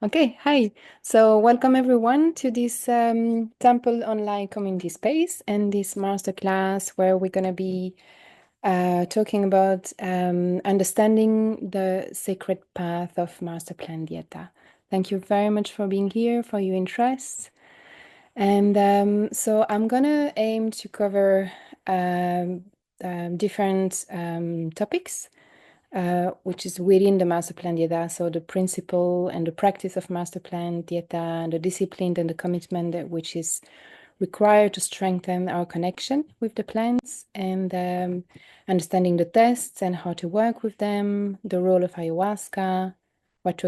Okay, hi. So welcome everyone to this Temple online community space and this masterclass where we're going to be talking about understanding the sacred path of Master Plan Dieta. Thank you very much for being here, for your interest. And so I'm going to aim to cover different topics which is within the master plan dieta. So the principle and the practice of master plan dieta, and the discipline and the commitment which is required to strengthen our connection with the plants, and understanding the tests and how to work with them, the role of ayahuasca, what to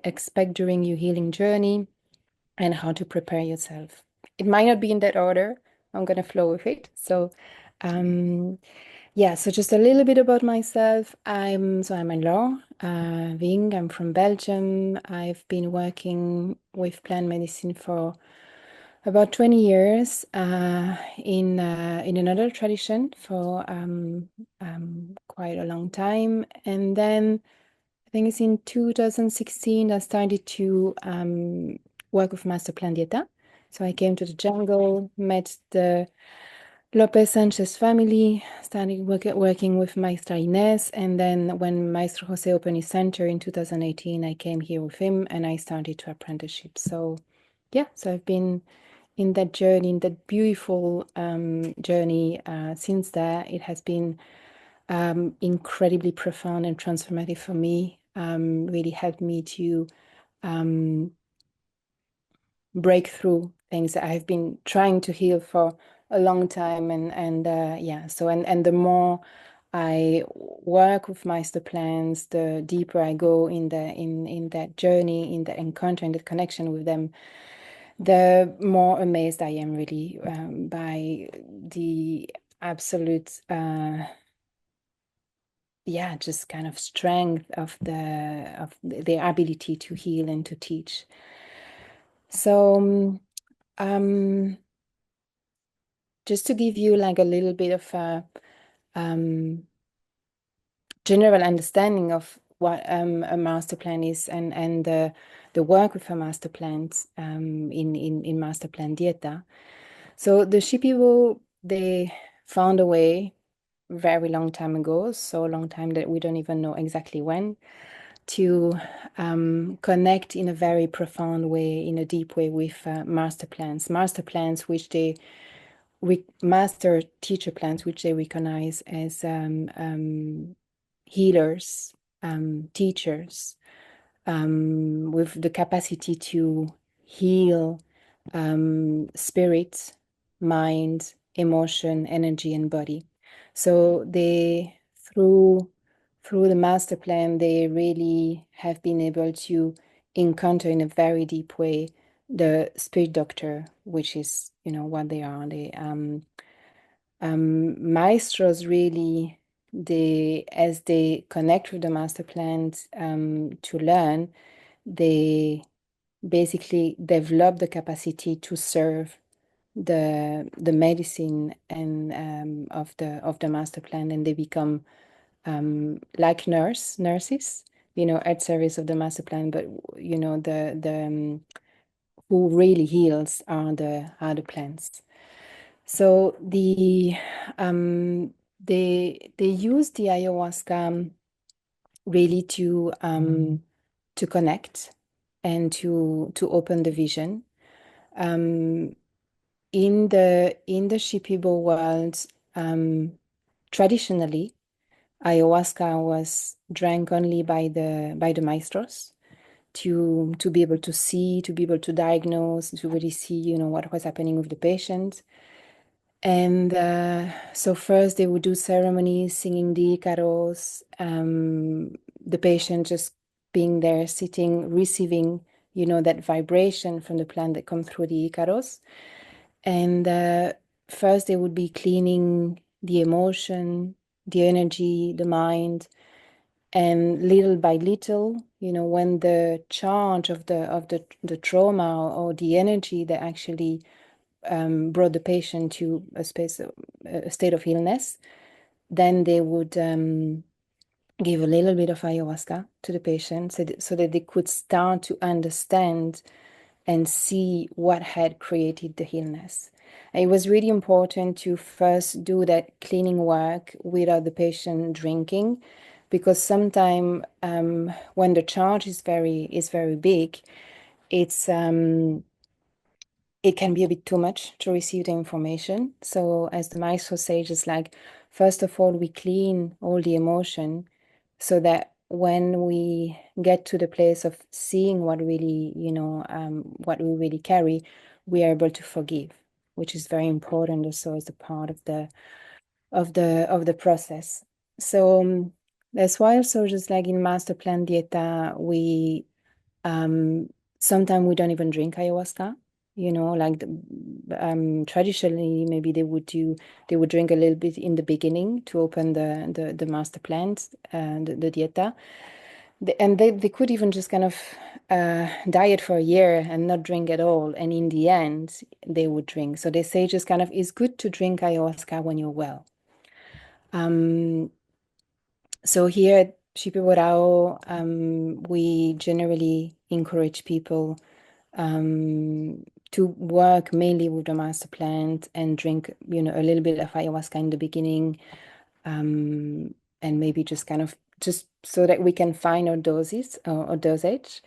expect during your healing journey, and how to prepare yourself. It might not be in that order. I'm going to flow with it. So um, yeah, so just a little bit about myself. I'm Anne-Laure Ving. I'm from Belgium. I've been working with plant medicine for about 20 years in another tradition for quite a long time. And then I think it's in 2016 I started to work with Master Plan Dieta. So I came to the jungle, met the Lopez Sanchez family, started working with Maestra Ines, and then when Maestro Jose opened his center in 2018, I came here with him and I started to apprenticeship. So yeah, so I've been in that journey, in that beautiful journey since that. It has been incredibly profound and transformative for me, really helped me to um, break through things that I've been trying to heal for a long time. And yeah, so and the more I work with master plans, the deeper I go in that journey, in the encounter, in the connection with them, the more amazed I am really by the absolute yeah, just kind of strength of their ability to heal and to teach. So um just to give you like a little bit of a um, general understanding of what a master plan is, and the work with a master plan in master plan dieta. So the Shipibo, they found a way very long time ago, so long time that we don't even know exactly when, to connect in a very profound way, in a deep way with master plans which they master teacher plants, which they recognize as healers, teachers, with the capacity to heal spirit, mind, emotion, energy, and body. So they, through the master plan, they really have been able to encounter in a very deep way the spirit doctor, which is, what they are. They maestros really, as they connect with the master plans to learn, they basically develop the capacity to serve the medicine and of the master plan, and they become like nurses, at service of the master plan. But the who really heals are the plants. So they use the ayahuasca really to connect and to open the vision. Um, in the Shipibo world, um, traditionally, ayahuasca was drank only by the maestros to be able to see, to be able to diagnose, to really see, what was happening with the patient. And so first they would do ceremonies, singing the Icaros, the patient just being there, sitting, receiving, that vibration from the plant that come through the Icaros. And first they would be cleaning the emotion, the energy, the mind, and little by little, when the charge of the trauma or the energy that actually brought the patient to a state of illness, then they would give a little bit of ayahuasca to the patient so that they could start to understand and see what had created the illness. And it was really important to first do that cleaning work without the patient drinking, because sometimes when the charge is very big, it's it can be a bit too much to receive the information. So as the maestro says, it's like, first of all, we clean all the emotion so that when we get to the place of seeing what really, what we really carry, we are able to forgive, which is very important also as a part of the process. So that's why also just like in Master Plan Dieta, we um, sometimes we don't even drink ayahuasca. Like traditionally, maybe they would drink a little bit in the beginning to open the master plans and the dieta. And they could even just kind of diet for a year and not drink at all. And in the end, they would drink. So they say just kind of it's good to drink ayahuasca when you're well. So here at Shipibo, we generally encourage people to work mainly with the master plant and drink, a little bit of ayahuasca in the beginning, and maybe just kind of just so that we can find our doses or dosage,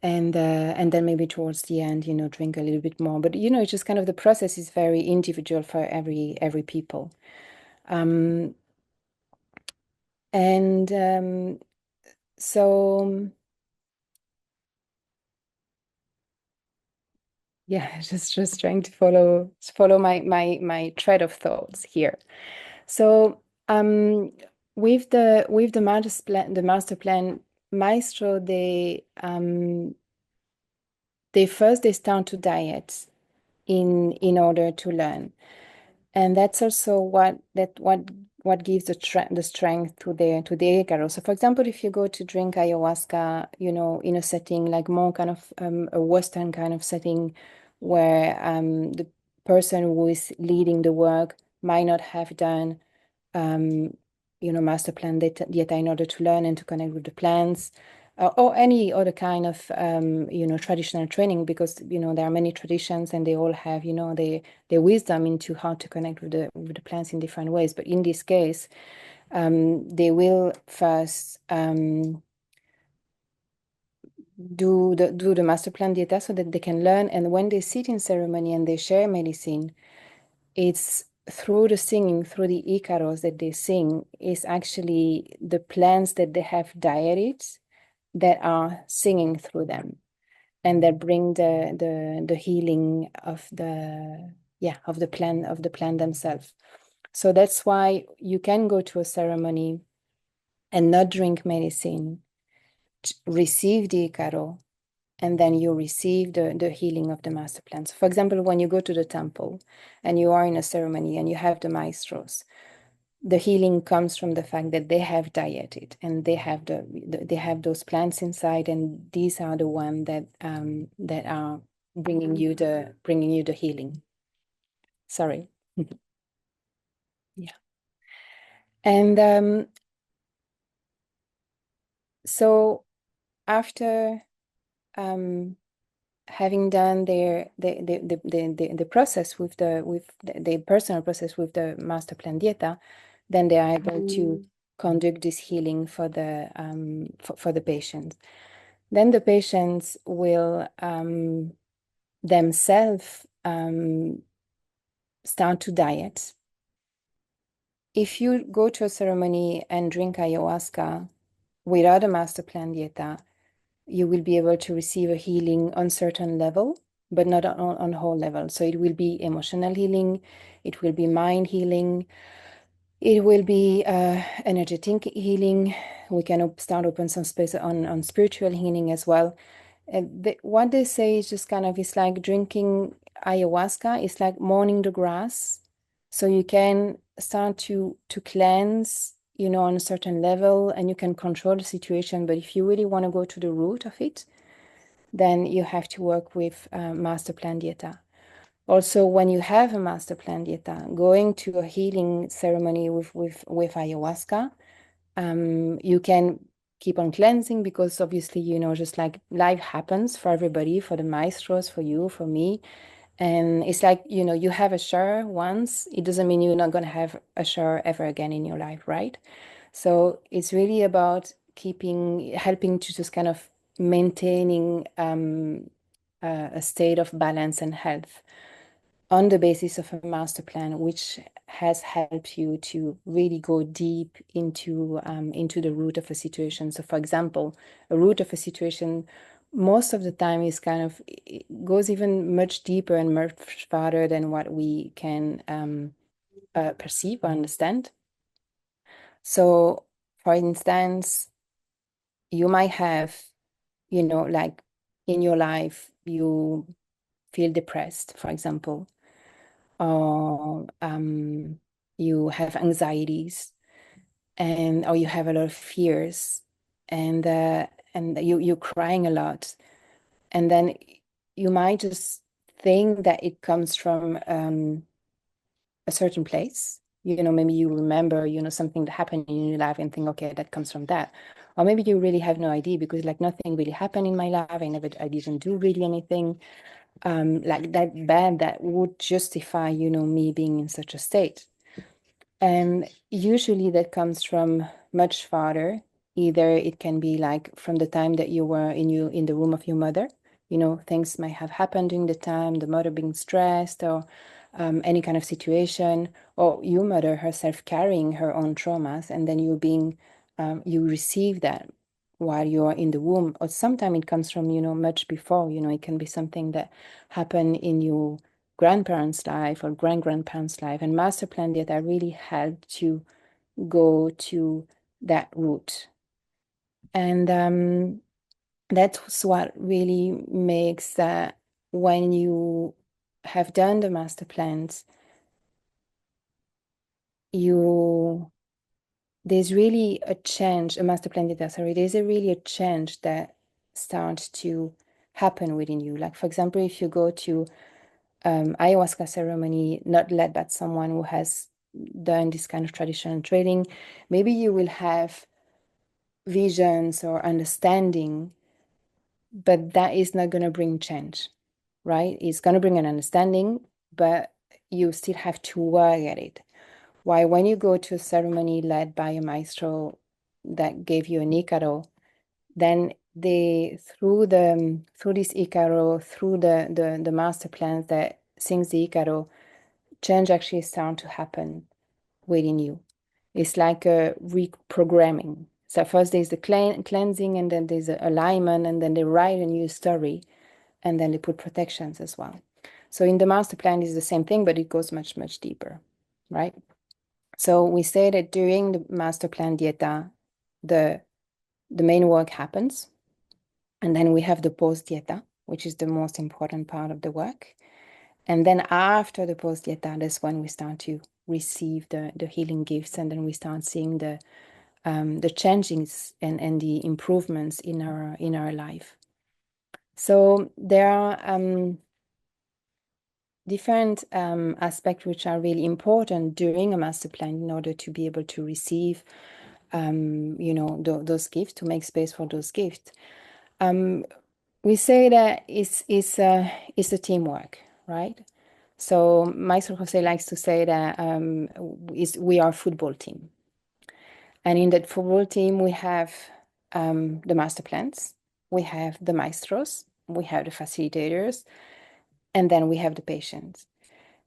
and then maybe towards the end, drink a little bit more. But it's just kind of the process is very individual for every people. And so yeah, just trying to follow my thread of thoughts here. So with the master plan, maestro, they first they start to diet in order to learn. And that's also what gives the strength to the ego. So for example, if you go to drink ayahuasca, in a setting like more kind of a Western kind of setting where the person who is leading the work might not have done master plan dieta in order to learn and to connect with the plants, or any other kind of traditional training, because there are many traditions and they all have their wisdom into how to connect with the plants in different ways. But in this case, they will first do the master plan dieta so that they can learn, and when they sit in ceremony and they share medicine, it's through the singing, through the Icaros that they sing, is actually the plants that they have dieted that are singing through them, and that bring the healing of the plant themselves. So that's why you can go to a ceremony and not drink medicine, receive the Icaro, and then you receive the healing of the master plan. So for example, when you go to the temple and you are in a ceremony and you have the maestros, the healing comes from the fact that they have dieted and they have those plants inside, and these are the ones that are bringing you the healing. Sorry. Yeah. And so after um, having done the process with the personal process with the master plan dieta, then they are able to conduct this healing for the patients. Then the patients will themselves start to diet. If you go to a ceremony and drink ayahuasca without a master plan dieta, you will be able to receive a healing on certain level, but not on whole level. So it will be emotional healing, it will be mind healing, it will be energetic healing. We can start open some space on spiritual healing as well. What they say is just kind of, it's like drinking ayahuasca. It's like mourning the grass. So you can start to cleanse, on a certain level, and you can control the situation. But if you really want to go to the root of it, then you have to work with master plan dieta. Also, when you have a master plan dieta, going to a healing ceremony with ayahuasca You can keep on cleansing because obviously, just like life happens for everybody, for the maestros, for you, for me. And it's like, you have a shower once, it doesn't mean you're not going to have a shower ever again in your life, right? So it's really about helping to just kind of maintaining a state of balance and health on the basis of a master plan, which has helped you to really go deep into the root of a situation. So, for example, a root of a situation most of the time is kind of it goes even much deeper and much farther than what we can perceive or understand. So, for instance, you might have, like in your life, you feel depressed, for example, or you have anxieties, and or you have a lot of fears, and you're crying a lot, and then you might just think that it comes from a certain place. Maybe you remember, something that happened in your life and think, okay, that comes from that. Or maybe you really have no idea because like nothing really happened in my life. I didn't do really anything like that bad that would justify, me being in such a state. And usually that comes from much farther. Either it can be like from the time that you were in the womb of your mother. Things might have happened during the time, the mother being stressed or any kind of situation, or your mother herself carrying her own traumas, and then you receive that while you are in the womb. Or sometimes it comes from, much before, it can be something that happened in your grandparents' life or grandparents' life. And master plan data really help to go to that root. And that's what really makes that when you have done the master plans, you there's really a change, a master plan data, sorry, there's really a change that starts to happen within you. Like for example, if you go to ayahuasca ceremony, not led by someone who has done this kind of traditional training, maybe you will have visions or understanding, but that is not going to bring change, right? It's going to bring an understanding, but you still have to work at it. Why, when you go to a ceremony led by a maestro that gave you an Icaro, then they through this Icaro, through the master plans that sings the Icaro, change actually starts to happen within you. It's like a reprogramming. So first there's the cleansing, and then there's the alignment, and then they write a new story, and then they put protections as well. So in the master plan is the same thing, but it goes much, much deeper, right? So we say that during the master plan dieta, the main work happens, and then we have the post dieta, which is the most important part of the work. And then after the post dieta, that's when we start to receive the healing gifts, and then we start seeing the changes and the improvements in our life. So there are different aspects which are really important during a master plan in order to be able to receive those gifts, to make space for those gifts. We say that it's a teamwork, right? So Maestro Jose likes to say that we are a football team. And in that football team, we have the master plans, we have the maestros, we have the facilitators, and then we have the patients.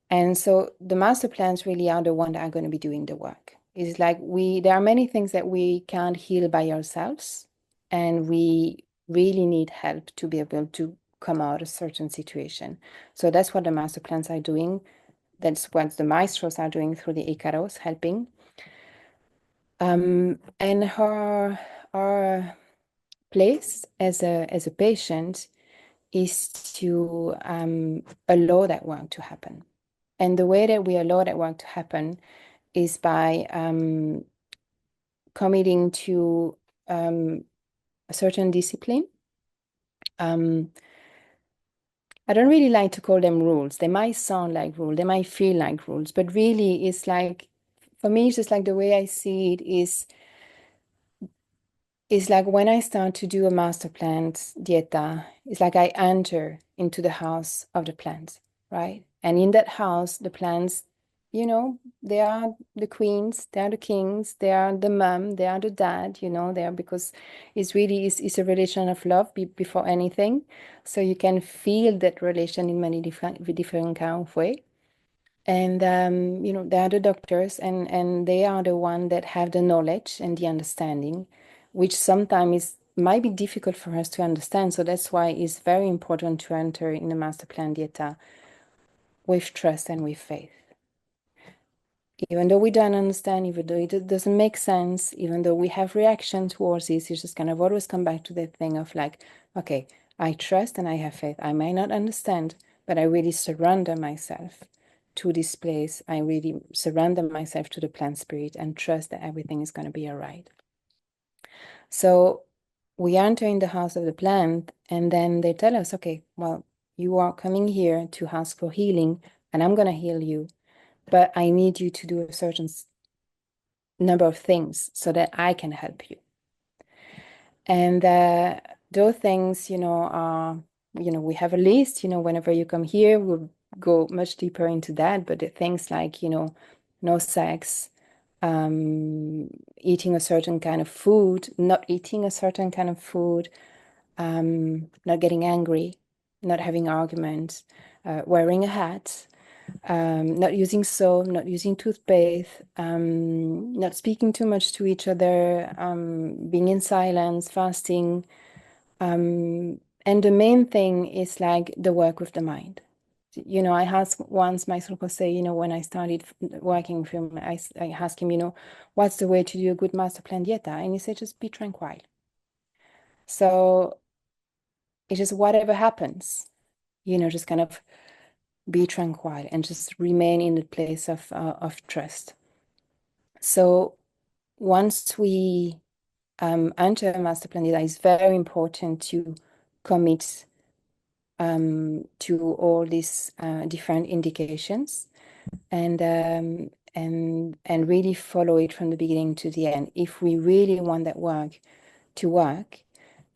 And so the master plans really are the one that are going to be doing the work. It's like there are many things that we can't heal by ourselves, and we really need help to be able to come out of a certain situation. So that's what the master plans are doing. That's what the maestros are doing through the Icaros, helping. And our place as a patient is to allow that work to happen. And the way that we allow that work to happen is by committing to a certain discipline. I don't really like to call them rules. They might sound like rules, they might feel like rules, but really it's like, for me, it's just like the way I see it is It's like when I start to do a master plant dieta, it's like I enter into the house of the plants, right? And in that house, the plants, they are the queens, they are the kings, they are the mom, they are the dad, they are because it's a relation of love before anything. So you can feel that relation in many different kind of way. And they are the doctors, and they are the one that have the knowledge and the understanding, which sometimes might be difficult for us to understand. So that's why it's very important to enter in the master plan dieta with trust and with faith. Even though we don't understand, even though it doesn't make sense, even though we have reaction towards this, you just kind of always come back to that thing of like, okay, I trust and I have faith. I may not understand, but I really surrender myself to this place. I really surrender myself to the plant spirit and trust that everything is going to be all right. So we enter in the house of the plant, and then they tell us, okay, well, you are coming here to ask for healing, and I'm going to heal you, but I need you to do a certain number of things so that I can help you. And those things, are, we have a list, whenever you come here, we'll go much deeper into that. But the things like, no sex, eating a certain kind of food, not eating a certain kind of food, not getting angry, not having arguments, wearing a hat, not using soap, not using toothpaste, not speaking too much to each other, being in silence, fasting. And the main thing is like the work with the mind. I asked once my say, when I started working with him, I asked him, what's the way to do a good master plan dieta? And he said, just be tranquil. So it's just whatever happens, just kind of be tranquil and just remain in the place of trust. So once we enter a master plan data, it's very important to commit to all these different indications and really follow it from the beginning to the end. If we really want that work to work,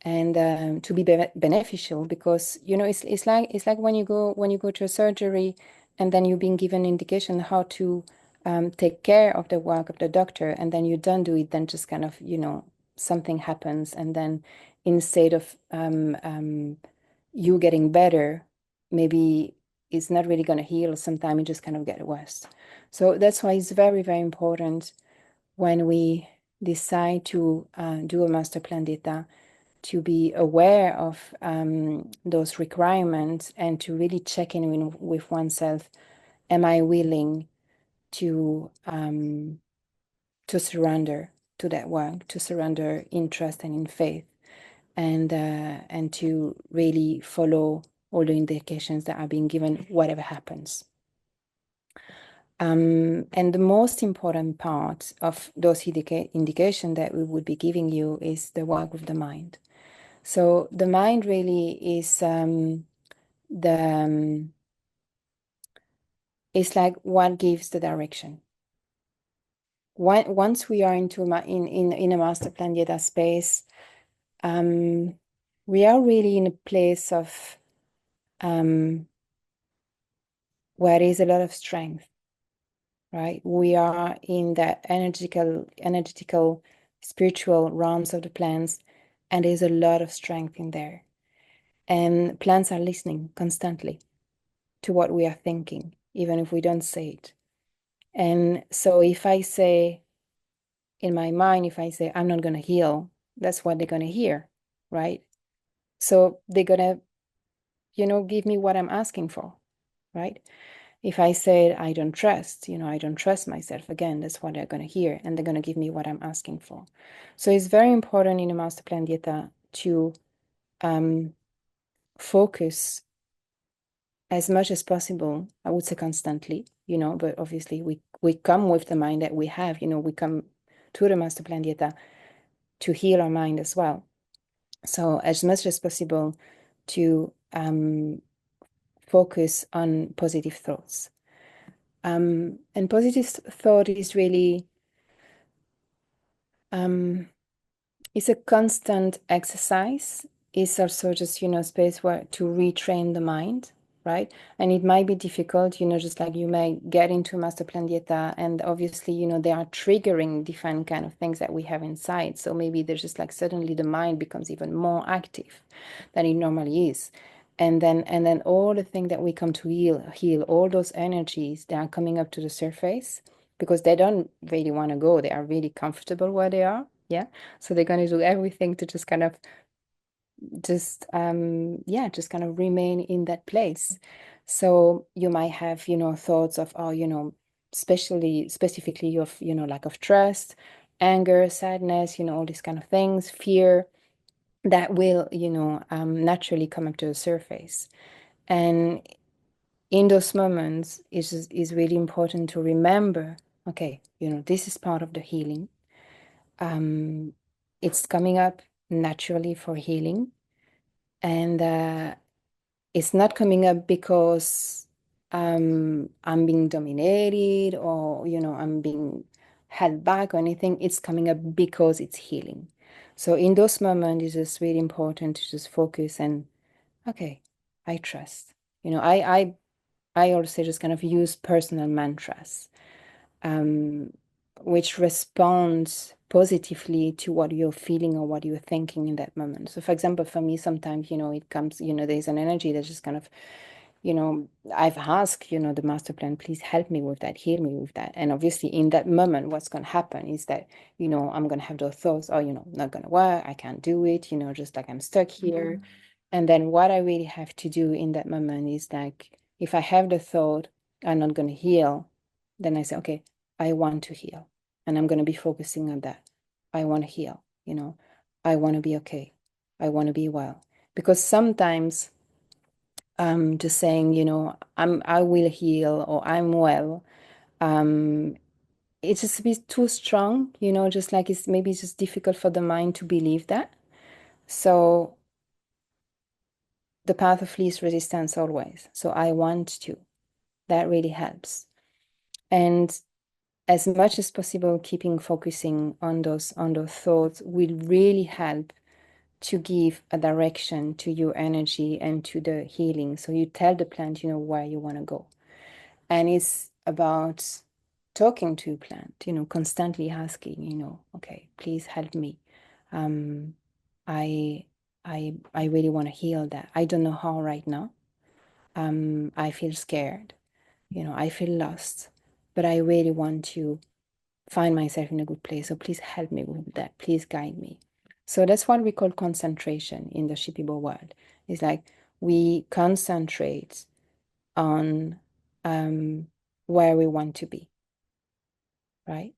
and to be beneficial, because it's like when you go to a surgery and then you've been given indication how to take care of the work of the doctor, and then you don't do it, then just kind of something happens, and then instead of you getting better, maybe it's not really going to heal. Sometimes you just kind of get worse. So that's why it's very, very important when we decide to do a master plan data, to be aware of those requirements and to really check in with oneself. Am I willing to surrender to that work, to surrender in trust and in faith, and to really follow all the indications that are being given, whatever happens. And the most important part of those indications that we would be giving you is the work with the mind. So the mind really is it's like what gives the direction. Once we are in a master plan data space, we are really in a place of where there is a lot of strength, right? We are in the energetical, spiritual realms of the plants, and there's a lot of strength in there. And plants are listening constantly to what we are thinking, even if we don't say it. And so if I say in my mind, if I say I'm not going to heal, that's what they're going to hear, right? So they're going to, give me what I'm asking for, right? If I say I don't trust, I don't trust myself, again, that's what they're going to hear, and they're going to give me what I'm asking for. So it's very important in a master plan dieta to focus as much as possible, I would say constantly, but obviously we come with the mind that we have, we come to the master plan dieta to heal our mind as well. So as much as possible to focus on positive thoughts. And positive thought is really It's a constant exercise. It's also just, space where to retrain the mind, right? And it might be difficult, just like you may get into a master plan dieta and obviously, they are triggering different kind of things that we have inside. So maybe there's just like suddenly the mind becomes even more active than it normally is. And then all the things that we come to heal, all those energies, they are coming up to the surface because they don't really want to go. They are really comfortable where they are. Yeah. So they're going to do everything to just kind of just kind of remain in that place. So you might have, thoughts of, oh, specifically of, lack of trust, anger, sadness, all these kind of things, fear that will, naturally come up to the surface. And in those moments, is really important to remember, okay, this is part of the healing. It's coming up naturally for healing, and it's not coming up because I'm being dominated or I'm being held back or anything. It's coming up because it's healing. So in those moments, it's just really important to just focus and okay, I trust. I also just kind of use personal mantras, um, which responds positively to what you're feeling or what you're thinking in that moment. So, for example, for me, sometimes, it comes, there's an energy that's just kind of, I've asked, the master plan, please help me with that, heal me with that. And obviously, in that moment, what's going to happen is that, I'm going to have those thoughts, oh, not going to work, I can't do it, just like I'm stuck here. And then what I really have to do in that moment is like, if I have the thought, I'm not going to heal, then I say, okay, I want to heal. And I'm going to be focusing on that. I want to heal, I want to be okay. I want to be well. Because sometimes just saying, I will heal or I'm well, um, it's just a bit too strong, just like it's maybe just difficult for the mind to believe that. So the path of least resistance always. So I want to. That really helps. And as much as possible, keeping focusing on those thoughts will really help to give a direction to your energy and to the healing. So you tell the plant, where you want to go. And it's about talking to a plant, constantly asking, okay, please help me. Um, I I really want to heal that. I don't know how right now. I feel scared, I feel lost, but I really want to find myself in a good place. So please help me with that. Please guide me. So that's what we call concentration in the Shipibo world. It's like we concentrate on where we want to be, right?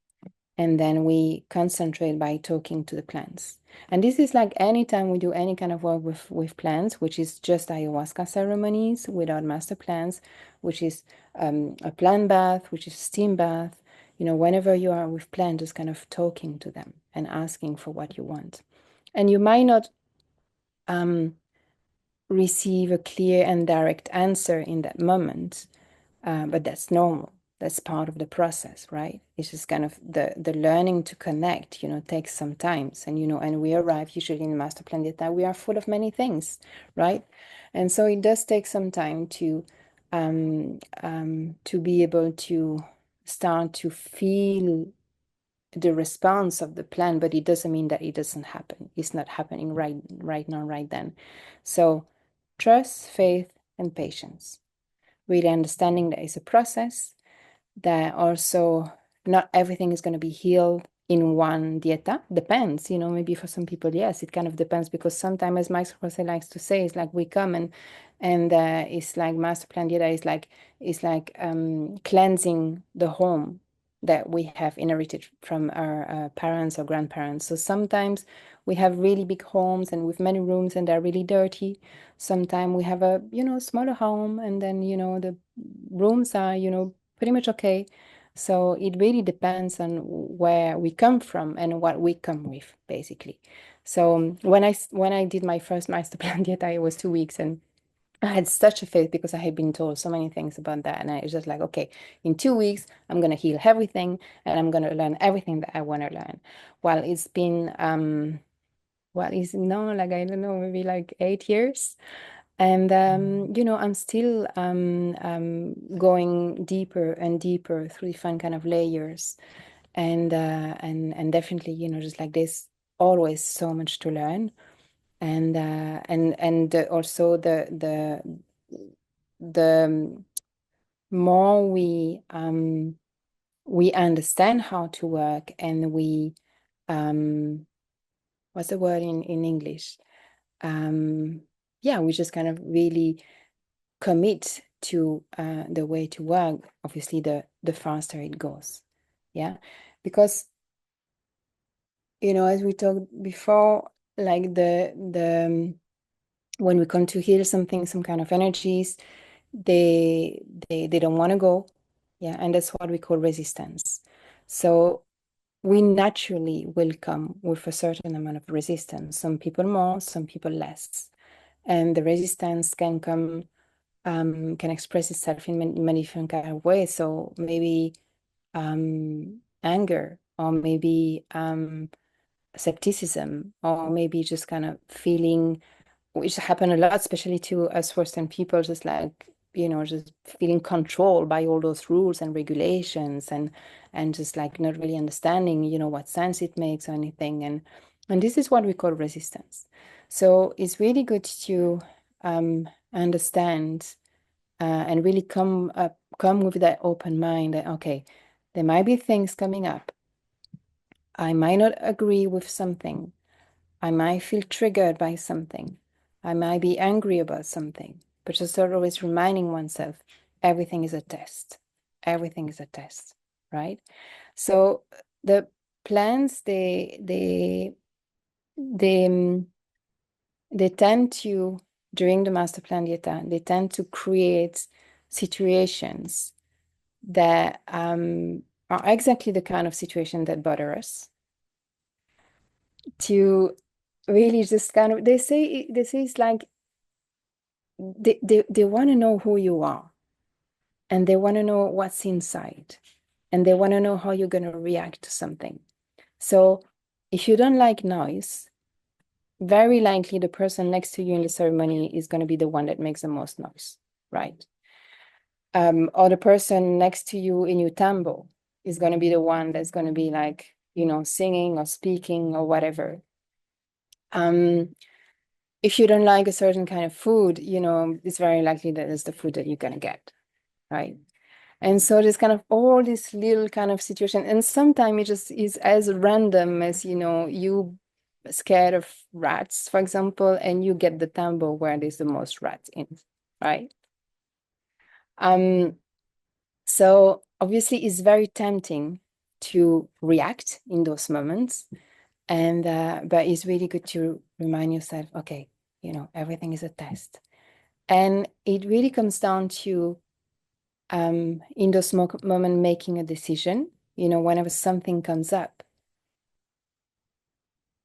And then we concentrate by talking to the plants. And this is like anytime we do any kind of work with plants, which is just ayahuasca ceremonies without master plants, which is a plant bath, which is steam bath, whenever you are with plants, just kind of talking to them and asking for what you want. And you might not receive a clear and direct answer in that moment, but that's normal. That's part of the process, right? It's just kind of the learning to connect, takes some time. And, and we arrive usually in master plan data, we are full of many things, right? And so it does take some time to be able to start to feel the response of the plan, but it doesn't mean that it doesn't happen. It's not happening right now, right then. So trust, faith, and patience. Really understanding that it's a process, that also not everything is going to be healed in one dieta. Depends, maybe for some people, yes, it kind of depends because sometimes, as Max Jose likes to say, it's like we come and it's like master plan dieta is like cleansing the home that we have inherited from our parents or grandparents. So sometimes we have really big homes and with many rooms and they're really dirty. Sometimes we have a, smaller home and then, the rooms are, pretty much okay. So it really depends on where we come from and what we come with, basically. So when I did my first master plan diet, it was 2 weeks, and I had such a faith because I had been told so many things about that. And I was just like, okay, in 2 weeks, I'm going to heal everything and I'm going to learn everything that I want to learn. Well, it's been well, it's now like, I don't know, maybe like 8 years. And I'm still going deeper and deeper through different kind of layers. And definitely, just like there's always so much to learn. And also the more we understand how to work, and we what's the word in English? Um, yeah, we just kind of really commit to the way to work, obviously the faster it goes. Yeah. Because, as we talked before, like the when we come to heal something, some kind of energies, they don't want to go. Yeah. And that's what we call resistance. So we naturally will come with a certain amount of resistance, some people more, some people less. And the resistance can express itself in many different kind of ways. So maybe anger, or maybe skepticism, or maybe just kind of feeling, which happen a lot, especially to us Western people, just like, just feeling controlled by all those rules and regulations, and just like not really understanding, what sense it makes or anything. And this is what we call resistance. So it's really good to understand and really come with that open mind that, okay, there might be things coming up. I might not agree with something. I might feel triggered by something. I might be angry about something, but just always reminding oneself, everything is a test. Everything is a test, right? So the plants, they, um, they tend to, during the master plan dieta, they tend to create situations that are exactly the kind of situation that bother us, to really just kind of, they say it's like they want to know who you are, and they want to know what's inside, and they want to know how you're going to react to something. So if you don't like noise, very likely the person next to you in the ceremony is going to be the one that makes the most noise, right? Or the person next to you in your tambo is going to be the one that's going to be like, singing or speaking or whatever. If you don't like a certain kind of food, it's very likely that it's the food that you're going to get, right? And so there's kind of all this little kind of situation. And sometimes it just is as random as, you scared of rats, for example, and you get the tambo where there's the most rats in, right? Um, so obviously it's very tempting to react in those moments. And but it's really good to remind yourself, okay, everything is a test. And it really comes down to in those moments making a decision, whenever something comes up,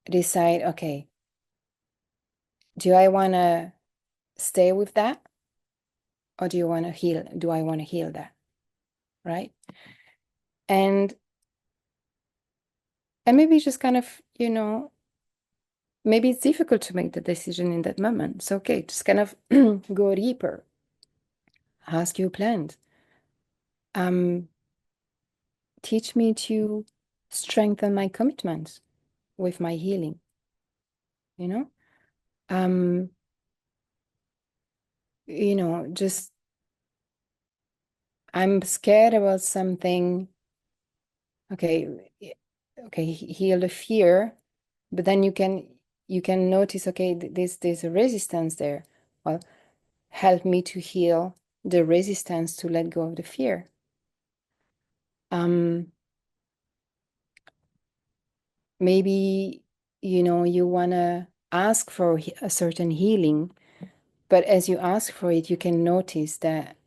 decide, okay, do I want to stay with that, or do I want to heal that, right? And maybe just kind of, maybe it's difficult to make the decision in that moment. It's okay, just kind of go deeper, ask your plant, um, teach me to strengthen my commitment with my healing, you know? Um, just I'm scared about something. Okay, okay, heal the fear, but then you can notice, okay, there's a resistance there. Well, help me to heal the resistance to let go of the fear. Maybe you wanna ask for a certain healing, but as you ask for it, you can notice that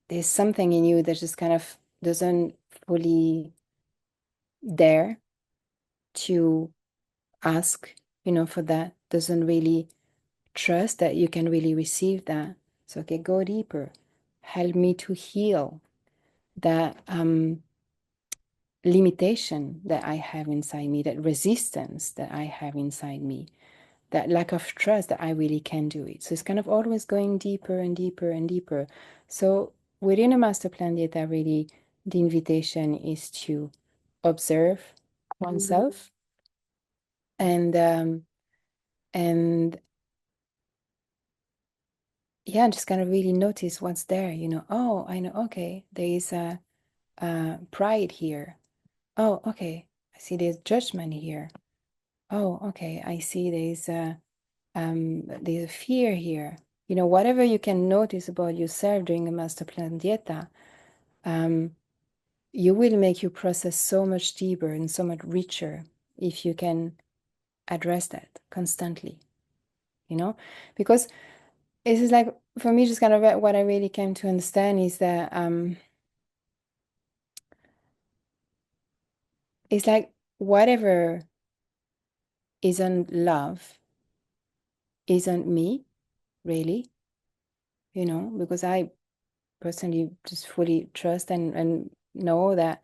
there's something in you that just kind of doesn't fully dare to ask, for that, doesn't really trust that you can really receive that. So, okay, go deeper. Help me to heal that limitation that I have inside me, that resistance that I have inside me, that lack of trust that I really can do it. So it's kind of always going deeper and deeper and deeper. So within a master plan dieta, really, the invitation is to observe oneself and yeah, just kind of really notice what's there. Oh, I know. Okay, there is a pride here. Oh, okay, I see there's judgment here. Oh, okay, I see there's a fear here. Whatever you can notice about yourself during a master plan dieta, um, you will make your process so much deeper and so much richer if you can address that constantly, because it's just like, for me, just kind of what I really came to understand is that it's like whatever isn't love isn't me, really, because I personally just fully trust and know that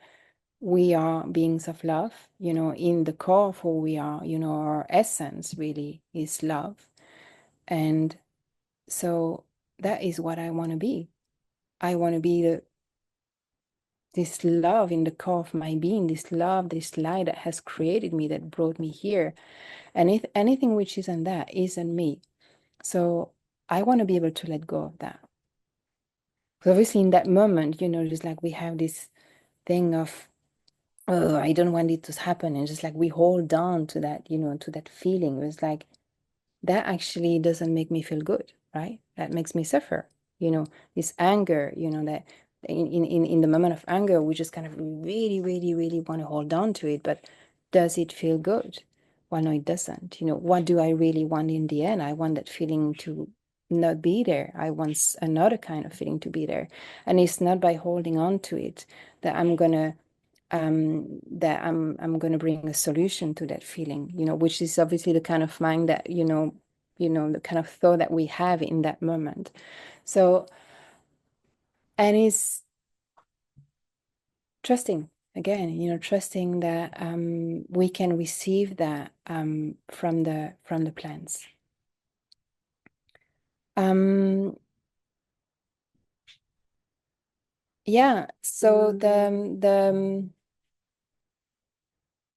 we are beings of love, in the core of who we are, our essence really is love. And so that is what I want to be. I want to be this love in the core of my being, this love, this light that has created me, that brought me here. And if anything which isn't that isn't me. So I want to be able to let go of that. Because obviously in that moment, just like we have this thing of, oh, I don't want it to happen. And just like we hold on to that, to that feeling. It's like, that actually doesn't make me feel good, right? That makes me suffer. This anger, that in the moment of anger, we just kind of really, really, really want to hold on to it. But does it feel good? Well, no, it doesn't. What do I really want in the end? I want that feeling to not be there. I want another kind of feeling to be there. And it's not by holding on to it that I'm gonna I'm gonna bring a solution to that feeling, which is obviously the kind of mind that, the kind of thought that we have in that moment. So, and it's trusting again, trusting that we can receive that from the plants. Yeah, so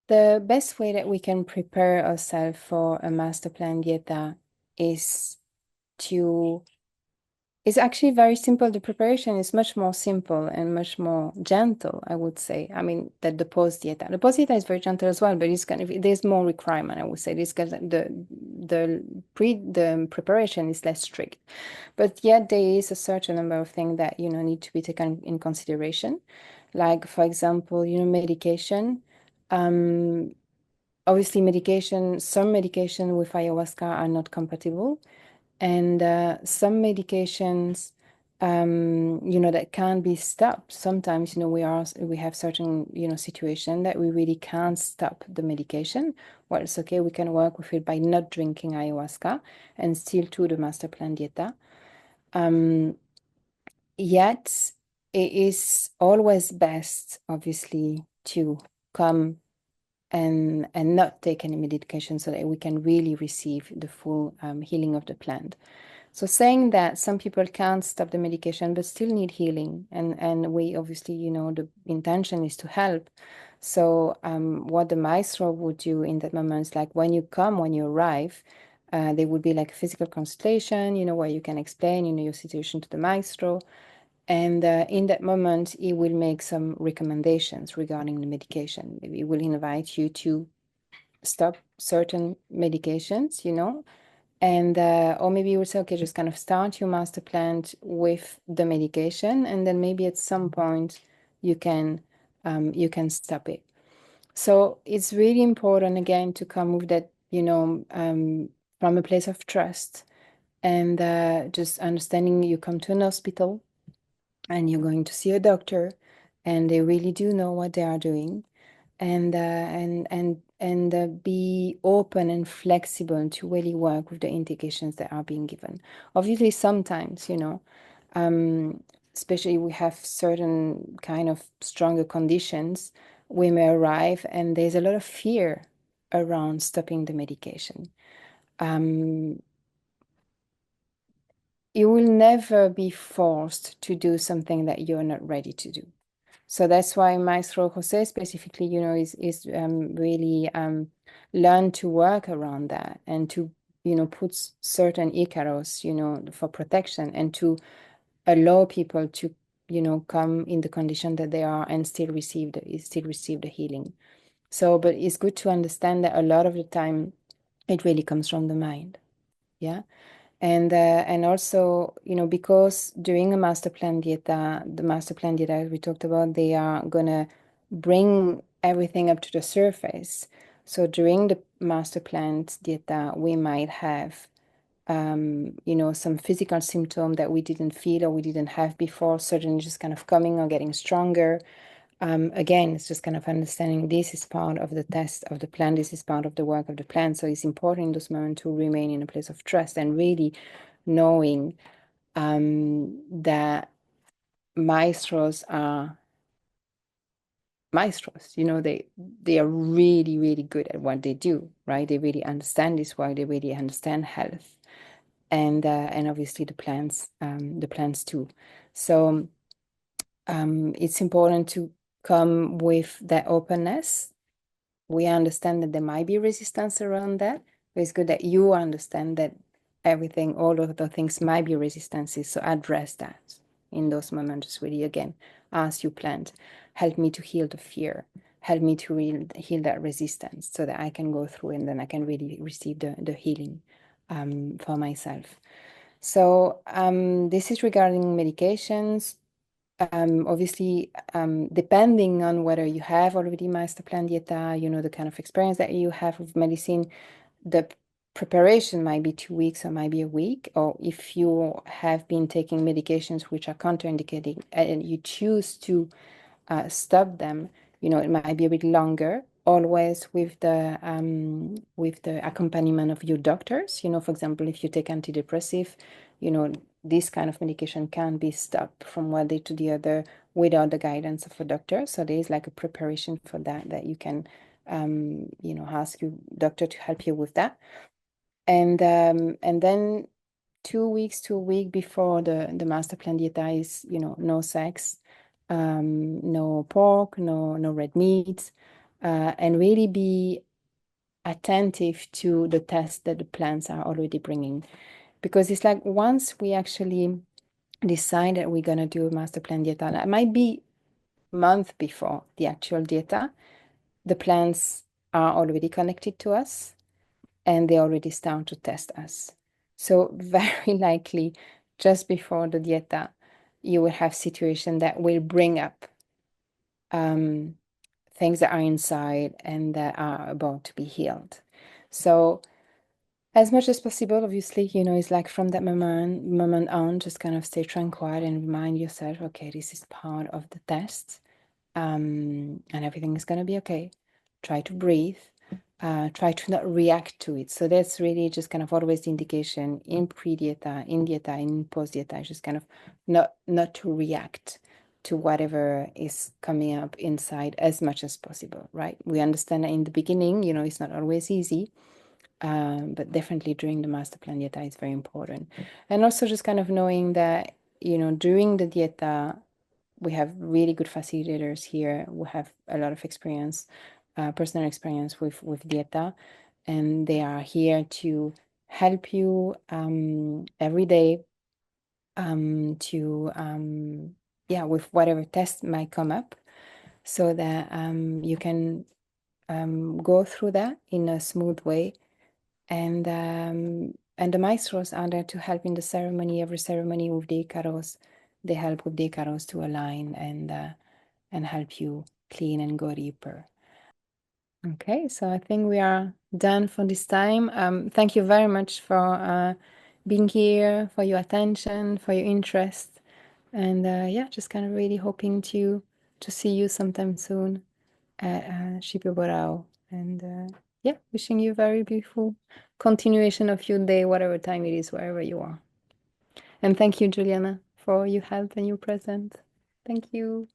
the best way that we can prepare ourselves for a master plan dieta is to it's actually very simple. The preparation is much more simple and much more gentle, I would say. I mean, that the post dieta. The post dieta is very gentle as well, but it's kind of there's more requirement, I would say. This because the preparation is less strict, but yet there is a certain number of things that need to be taken in consideration. Like, for example, medication. Obviously, some medication with ayahuasca are not compatible. And some medications, that can't be stopped. Sometimes, we have certain, situation that we really can't stop the medication. Well, it's okay. We can work with it by not drinking ayahuasca and still do the master plan dieta. Yet, it is always best, obviously, to come and not take any medication so that we can really receive the full healing of the plant. So saying that some people can't stop the medication but still need healing, and we obviously, the intention is to help. So what the maestro would do in that moment is like when you arrive, there would be like a physical consultation, where you can explain, your situation to the maestro. And in that moment, he will make some recommendations regarding the medication. Maybe he will invite you to stop certain medications, and or maybe you would say, okay, just kind of start your master plan with the medication, and then maybe at some point you can stop it. So it's really important again to come with that, from a place of trust and just understanding you come to an hospital and you're going to see a doctor, and they really do know what they are doing, and be open and flexible to really work with the indications that are being given. Obviously, sometimes, um, especially we have certain kind of stronger conditions we may arrive, and there's a lot of fear around stopping the medication. You will never be forced to do something that you're not ready to do. So that's why Maestro Jose specifically, is really learn to work around that, and to, put certain Icaros, for protection, and to allow people to, come in the condition that they are and still receive the healing. So, but it's good to understand that a lot of the time it really comes from the mind. Yeah. And also, because during a master plan dieta, the master plan dieta we talked about, they are gonna bring everything up to the surface. So during the master plan dieta, we might have, some physical symptom that we didn't feel or we didn't have before, suddenly just kind of coming or getting stronger. Again, it's just kind of understanding this is part of the test of the plan. This is part of the work of the plan. So it's important in those moments to remain in a place of trust and really knowing that maestros are maestros. They are really, really good at what they do, right? They really understand this work. They really understand health, and obviously the plants too. So it's important to come with that openness. We understand that there might be resistance around that, but it's good that you understand that all of the things might be resistances. So address that in those moments, really, again, as you plant, help me to heal the fear, help me to heal that resistance so that I can go through and then I can really receive the healing for myself. So this is regarding medications. Obviously, depending on whether you have already master plan dieta, the kind of experience that you have with medicine, the preparation might be 2 weeks or might be a week. Or if you have been taking medications which are contraindicating and you choose to stop them, it might be a bit longer, always with the accompaniment of your doctors. For example, if you take antidepressive, this kind of medication can be stopped from one day to the other without the guidance of a doctor. So there is like a preparation for that you can ask your doctor to help you with that. And then 2 weeks to a week before the master plan dieta is, no sex, no pork, no red meat, and really be attentive to the tests that the plants are already bringing. Because it's like once we actually decide that we're going to do a master plan dieta, that might be a month before the actual dieta, the plants are already connected to us and they already start to test us. So very likely just before the dieta, you will have situation that will bring up things that are inside and that are about to be healed. So as much as possible, obviously, it's like from that moment on, just kind of stay tranquil and remind yourself, okay, this is part of the test, and everything is going to be okay. Try to breathe. Try to not react to it. So that's really just kind of always the indication in pre-dieta, in dieta, in post-dieta, just kind of not to react to whatever is coming up inside as much as possible, right? We understand that in the beginning, it's not always easy, but definitely during the master plan dieta is very important. And also just kind of knowing that, during the dieta, we have really good facilitators here who have a lot of experience, personal experience with Dieta, and they are here to help you every day with whatever test might come up, so that you can go through that in a smooth way. And the maestros are there to help in the ceremony, every ceremony with the Icaros. They help with the Icaros to align and help you clean and go deeper. Okay, so I think we are done for this time. Thank you very much for being here, for your attention, for your interest. And just kind of really hoping to see you sometime soon at Shipibo. And wishing you a very beautiful continuation of your day, whatever time it is, wherever you are. And thank you, Juliana, for your help and your presence. Thank you.